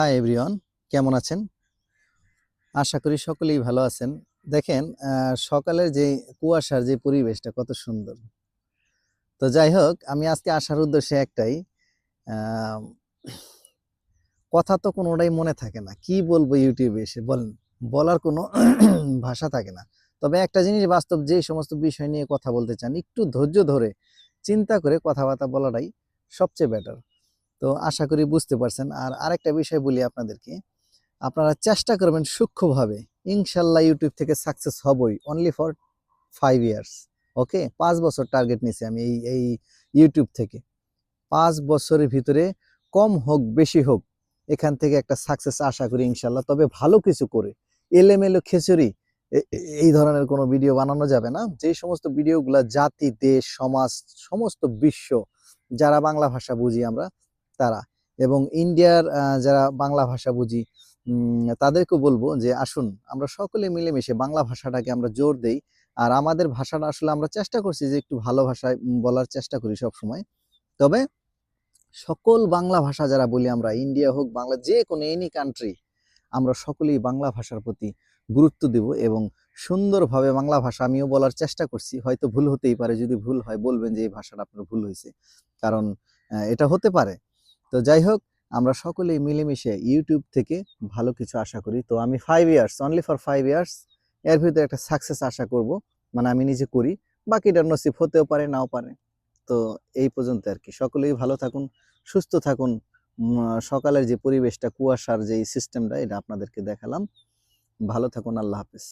Hi everyone, কেমন আছেন? আশা করি সকলেই ভালো আছেন। দেখেন, সকালের যে কুয়াশার যে পরিবেশটা কত সুন্দর। তো যাই হোক, আমি আজকে আসার উদ্দেশ্য একটাই। আম কথা তো কোনোটাই মনে থাকে না। কি বলবো YouTube এ এসে বলেন? বলার কোনো ভাষা থাকে না। তবে একটা জিনিস বাস্তব, যে সমস্ত বিষয় নিয়ে কথা বলতে চান, একটু ধৈর্য ধরে চিন্তা করে কথাবার্তা বলাটাই সবচেয়ে বেটার। তো আশা করি বুঝতে পারছেন। আর আরেকটা বিষয় বলি আপনাদেরকে, আপনারা চেষ্টা করবেন সূক্ষ্মভাবে। ইনশাআল্লাহ ইউটিউব থেকে সাকসেস হবই। Only for 5 years. ওকে? ৫ বছর টার্গেট নিছি আমি এই ইউটিউব থেকে। ৫ বছরের ভিতরে কম হোক বেশি হোক, এখান থেকে একটা সাকসেস আশা করি ইনশাআল্লাহ। তবে ভালো কিছু করে। এলোমেলো খিচুড়ি এই ধরনের কোনো ভিডিও বানানো যাবে না। যে সমস্ত ভিডিওগুলা জাতি, দেশ, সমাজ, সমস্ত বিশ্ব, যারা বাংলা ভাষা বুঝি আমরা তারা, এবং ইন্ডিয়ার যারা বাংলা ভাষা বুঝি, তাদেরকেও বলবো যে আসুন আমরা সকলে মিলেমিশে বাংলা ভাষাটাকে আমরা জোর দেই। আর আমাদের ভাষাটা আসলে আমরা চেষ্টা করছি যে একটু ভালো ভাষায় বলার চেষ্টা করি সবসময়। তবে সকল বাংলা ভাষা যারা বলি আমরা, ইন্ডিয়া হোক, বাংলা, যেকোনো এনি কান্ট্রি, আমরা সকলেই বাংলা ভাষার প্রতি গুরুত্ব দেব এবং সুন্দরভাবে বাংলা ভাষা আমিও বলার চেষ্টা করছি। হয়তো ভুল হতেই পারে। যদি ভুল হয় বলবেন যে এই ভাষাটা আপনার ভুল হইছে। কারণ এটা হতে পারে। তো যাই হোক, আমরা সকলেই মিলেমিশে YouTube থেকে ভালো কিছু আশা করি। তো আমি 5 ইয়ার্স, অনলি ফর 5 ইয়ার্স, এর ভিতরে একটা সাকসেস আশা করব। মানে আমি নিজে করি। বাকিটা নসিব হতেও পারে, নাও পারে। তো এই পর্যন্ত আরকি। সকলেই ভালো থাকুন, সুস্থ থাকুন। সকালের যে পরিবেশটা, কুয়াশার যেই সিস্টেমটা, এটা আপনাদেরকে দেখালাম। ভালো থাকুন। আল্লাহ হাফেজ।